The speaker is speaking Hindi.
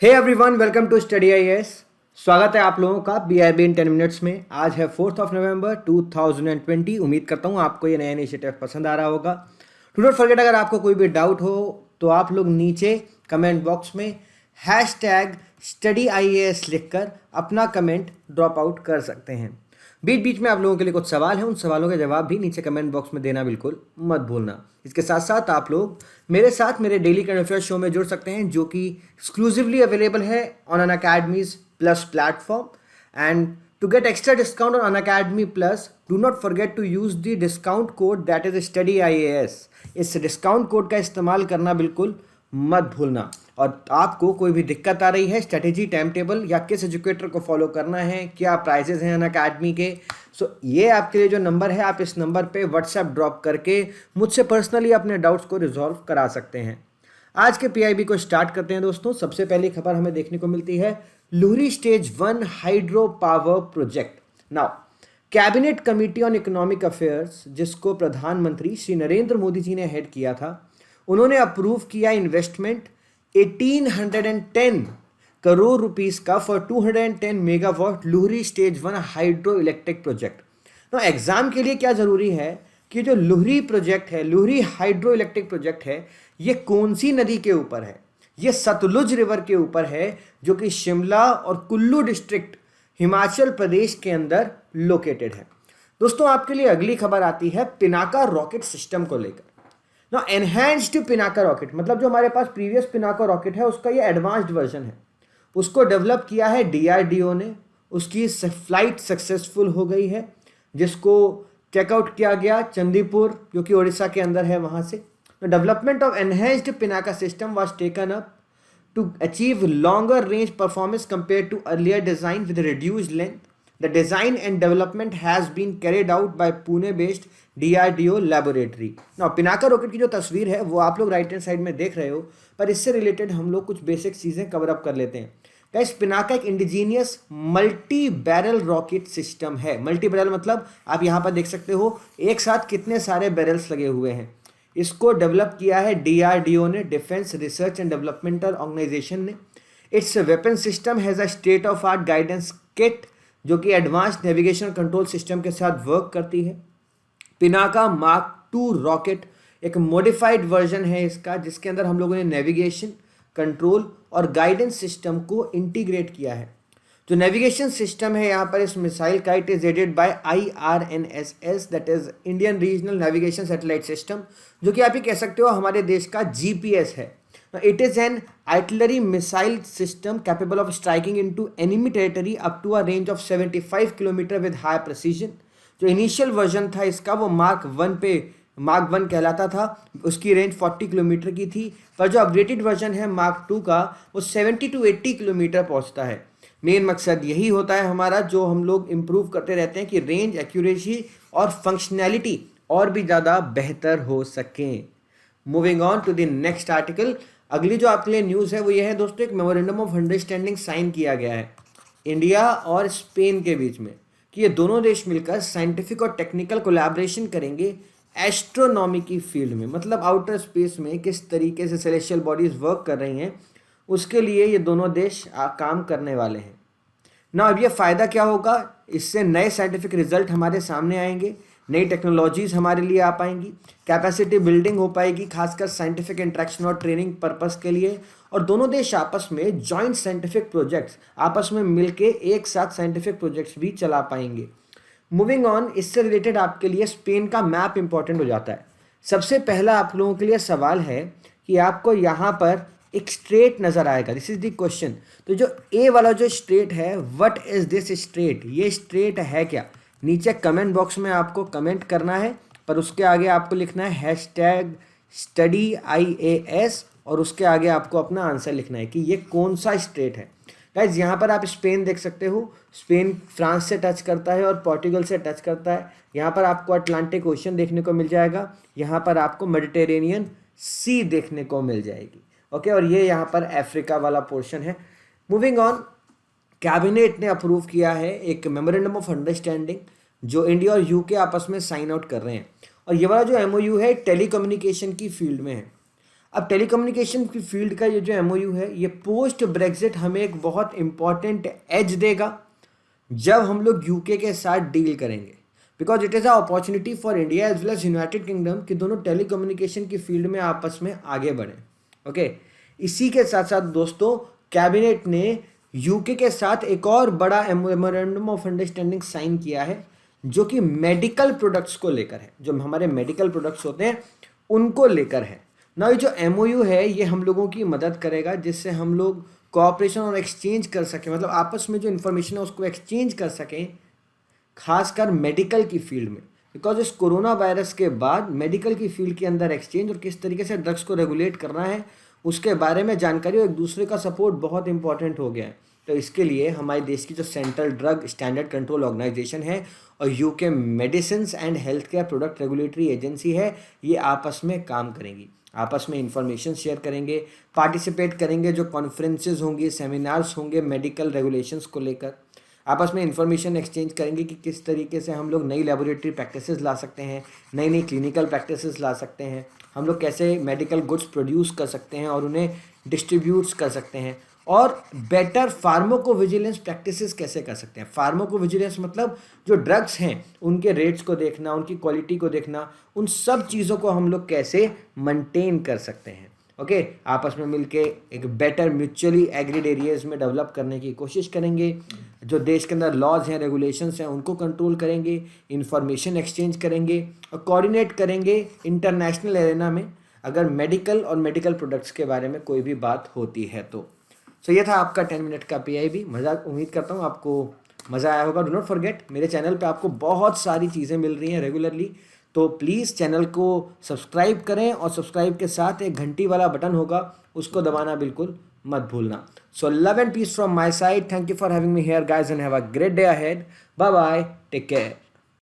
Hey everyone, welcome to study IAS. स्वागत है आप लोगों का बीआईबी इन 10 मिनट्स में। आज है 4 नवंबर 2020। उम्मीद करता हूँ आपको ये नया इनिशिएटिव पसंद आ रहा होगा। डू नॉट फॉरगेट, अगर आपको कोई भी डाउट हो तो आप लोग नीचे कमेंट बॉक्स में #StudyIAS लिखकर अपना कमेंट ड्रॉप आउट कर सकते हैं। बीच बीच में आप लोगों के लिए कुछ सवाल हैं, उन सवालों के जवाब भी नीचे कमेंट बॉक्स में देना बिल्कुल मत भूलना। इसके साथ साथ आप लोग मेरे साथ मेरे डेली करंट अफेयर शो में जुड़ सकते हैं, जो कि एक्सक्लूसिवली अवेलेबल है on Unacademy's plus platform. And to get extra discount on Unacademy plus, do not forget to use the discount code that is StudyIAS। इस डिस्काउंट कोड का इस्तेमाल करना बिल्कुल मत भूलना। और आपको कोई भी दिक्कत आ रही है स्ट्रेटेजी, टाइम टेबल या किस एजुकेटर को फॉलो करना है, क्या प्राइजेस हैं अनअकैडमी के, सो ये आपके लिए जो नंबर है, आप इस नंबर पे व्हाट्सएप ड्रॉप करके मुझसे पर्सनली अपने डाउट्स को रिजॉल्व करा सकते हैं। आज के पीआईबी को स्टार्ट करते हैं दोस्तों। सबसे पहली खबर हमें देखने को मिलती है Luhri stage 1 hydro power project. Now cabinet committee on economic affairs, जिसको प्रधानमंत्री श्री नरेंद्र मोदी जी ने हेड किया था, उन्होंने अप्रूव किया इन्वेस्टमेंट 1810 करोड़ रुपीस का for 210 megawatt Luhri stage 1 hydro electric project. तो एग्जाम के लिए क्या जरूरी है कि जो लुहरी प्रोजेक्ट है, लुहरी हाइड्रो इलेक्ट्रिक प्रोजेक्ट है, ये कौन सी नदी के ऊपर है? ये सतलुज रिवर के ऊपर है, जो कि शिमला और कुल्लू डिस्ट्रिक्ट हिमाचल प्रदेश के अंदर लोकेटेड है। दोस्तों, आपके लिए अगली खबर आती है पिनाका रॉकेट सिस्टम को लेकर। ना एनहेंस्ड पिनाका रॉकेट मतलब जो हमारे पास प्रीवियस पिनाका रॉकेट है उसका ये एडवांस्ड वर्जन है। उसको डेवलप किया है DRDO ने। उसकी फ्लाइट सक्सेसफुल हो गई है, जिसको चेकआउट किया गया चंदीपुर, जो कि उड़ीसा के अंदर है, वहाँ से। The development of enhanced Pinaka system was taken up to achieve longer range performance compared to earlier design with reduced length. The design and development has been carried out by Pune-based DRDO laboratory. Now, Pinaka rocket की जो तस्वीर है वो आप लोग राइट हैंड साइड में देख रहे हो, पर इससे रिलेटेड हम लोग कुछ बेसिक चीज़ें कवर अप कर लेते हैं। गाइस, पिनाका एक indigenous multi barrel rocket system है। मल्टी बैरल मतलब आप यहाँ पर देख सकते हो एक साथ कितने सारे बैरल्स लगे हुए हैं। इसको डेवलप किया है DRDO ने, defence research and developmental organisation ने। It's weapon system has a state of art guidance kit, जो कि एडवांस्ड नेविगेशन कंट्रोल सिस्टम के साथ वर्क करती है। पिनाका मार्क 2 रॉकेट एक मॉडिफाइड वर्जन है इसका, जिसके अंदर हम लोगों ने नेविगेशन, कंट्रोल और गाइडेंस सिस्टम को इंटीग्रेट किया है। जो नेविगेशन सिस्टम है यहाँ पर इस मिसाइल का, it is aided by IRNSS, that is Indian regional navigation satellite system, जो कि आप ये कह सकते हो हमारे देश का GPS है। It is an artillery missile system capable of striking into enemy territory up to a range of 75 kilometre with high precision. जो इनिशियल वर्जन था इसका वो मार्क 1 कहलाता था, उसकी रेंज 40 किलोमीटर की थी, पर जो अपग्रेडेड वर्जन है मार्क 2 का, वो 70 to 80 किलोमीटर पहुंचता है। मेन मकसद यही होता है हमारा, जो हम लोग इम्प्रूव करते रहते हैं कि रेंज, एक्यूरेसी और फंक्शनैलिटी और भी ज़्यादा बेहतर हो सकें। Moving on to the next article. अगली जो आपके लिए न्यूज़ है वो ये है दोस्तों, एक मेमोरेंडम ऑफ अंडरस्टैंडिंग साइन किया गया है इंडिया और स्पेन के बीच में, कि ये दोनों देश मिलकर साइंटिफिक और टेक्निकल कोलैबोरेशन करेंगे एस्ट्रोनॉमी की फील्ड में। मतलब आउटर स्पेस में किस तरीके से सेलेस्टियल बॉडीज वर्क कर रही हैं, उसके लिए ये दोनों देश काम करने वाले हैं ना। अब ये फ़ायदा क्या होगा, इससे नए साइंटिफिक रिजल्ट हमारे सामने आएंगे, नई टेक्नोलॉजीज़ हमारे लिए आ पाएंगी, कैपेसिटी बिल्डिंग हो पाएगी, खासकर साइंटिफिक इंट्रैक्शन और ट्रेनिंग पर्पस के लिए, और दोनों देश आपस में जॉइंट साइंटिफिक प्रोजेक्ट्स, आपस में मिलके एक साथ साइंटिफिक प्रोजेक्ट्स भी चला पाएंगे। मूविंग ऑन, इससे रिलेटेड आपके लिए स्पेन का मैप इंपॉर्टेंट हो जाता है। सबसे पहला आप लोगों के लिए सवाल है कि आपको यहाँ पर एक स्ट्रेट नज़र आएगा, दिस इज द क्वेश्चन। तो जो ए वाला जो स्ट्रेट है, व्हाट इज दिस स्ट्रेट, ये स्ट्रेट है क्या? नीचे कमेंट बॉक्स में आपको कमेंट करना है, पर उसके आगे आपको लिखना है #StudyIAS, और उसके आगे आपको अपना आंसर लिखना है कि ये कौन सा स्ट्रेट है। गाइज, यहाँ पर आप स्पेन देख सकते हो, स्पेन फ्रांस से टच करता है और पोर्टुगल से टच करता है। यहाँ पर आपको अटलांटिक ओशन देखने को मिल जाएगा, यहाँ पर आपको मेडिटेरेनियन सी देखने को मिल जाएगी। ओके, और ये यहाँ पर अफ्रीका वाला पोर्शन है। मूविंग ऑन, कैबिनेट ने अप्रूव किया है एक मेमोरेंडम ऑफ अंडरस्टैंडिंग, जो इंडिया और UK आपस में साइन आउट कर रहे हैं। और ये वाला जो MOU है टेलीकम्युनिकेशन की फील्ड में है। अब टेलीकम्युनिकेशन की फील्ड का ये जो एमओयू है, ये पोस्ट ब्रेग्जिट हमें एक बहुत इंपॉर्टेंट एज देगा जब हम लोग यूके के साथ डील करेंगे, because it is a opportunity for India as well as United Kingdom कि दोनों टेलीकम्युनिकेशन की फील्ड में आपस में आगे बढ़ें। ओके, इसी के साथ साथ दोस्तों कैबिनेट ने यूके के साथ एक और बड़ा मेमोरेंडम ऑफ अंडरस्टैंडिंग साइन किया है जो कि मेडिकल प्रोडक्ट्स को लेकर है, जो हमारे मेडिकल प्रोडक्ट्स होते हैं उनको लेकर है ना। ये जो एमओयू है ये हम लोगों की मदद करेगा जिससे हम लोग कोऑपरेशन और एक्सचेंज कर सकें, मतलब आपस में जो इन्फॉर्मेशन है उसको एक्सचेंज कर सकें, खासकर मेडिकल की फील्ड में। बिकॉज इस कोरोना वायरस के बाद मेडिकल की फील्ड के अंदर एक्सचेंज और किस तरीके से ड्रग्स को रेगुलेट करना है उसके बारे में जानकारी और एक दूसरे का सपोर्ट बहुत इंपॉर्टेंट हो गया है। तो इसके लिए हमारे देश की जो central drug standard control organisation है और UK medicine and health care product regulatory agency है, ये आपस में काम करेंगी, आपस में इंफॉर्मेशन शेयर करेंगे, पार्टिसिपेट करेंगे, जो कॉन्फ्रेंसेज होंगी, सेमिनार्स होंगे मेडिकल रेगुलेशंस को लेकर, आपस में इंफॉर्मेशन एक्सचेंज करेंगे कि किस तरीके से हम लोग नई लेबोरेटरी प्रैक्टिसेस ला सकते हैं, नई नई क्लिनिकल प्रैक्टिसेस ला सकते हैं, हम लोग कैसे मेडिकल गुड्स प्रोड्यूस कर सकते हैं और उन्हें डिस्ट्रीब्यूट्स कर सकते हैं, और बेटर फार्माकोविजिलेंस प्रैक्टिसेस कैसे कर सकते हैं। फार्माकोविजिलेंस मतलब जो ड्रग्स हैं उनके रेट्स को देखना, उनकी क्वालिटी को देखना, उन सब चीज़ों को हम लोग कैसे मेंटेन कर सकते हैं। ओके, आपस में मिलके एक बेटर म्यूचुअली एग्रीड एरियाज में डेवलप करने की कोशिश करेंगे, जो देश के अंदर लॉज हैं, रेगुलेशंस हैं, उनको कंट्रोल करेंगे, इंफॉर्मेशन एक्सचेंज करेंगे और कोऑर्डिनेट करेंगे इंटरनेशनल एरेना में अगर मेडिकल और मेडिकल प्रोडक्ट्स के बारे में कोई भी बात होती है तो। सो ये था आपका 10 मिनट का PIB। मज़ा, उम्मीद करता हूँ आपको मज़ा आया होगा। डू नॉट फॉरगेट, मेरे चैनल पे आपको बहुत सारी चीज़ें मिल रही हैं रेगुलरली, तो प्लीज़ चैनल को सब्सक्राइब करें और सब्सक्राइब के साथ एक घंटी वाला बटन होगा उसको दबाना बिल्कुल मत भूलना। So love and peace from my side, thank you for having me here guys and have a great day ahead. Bye bye, take care.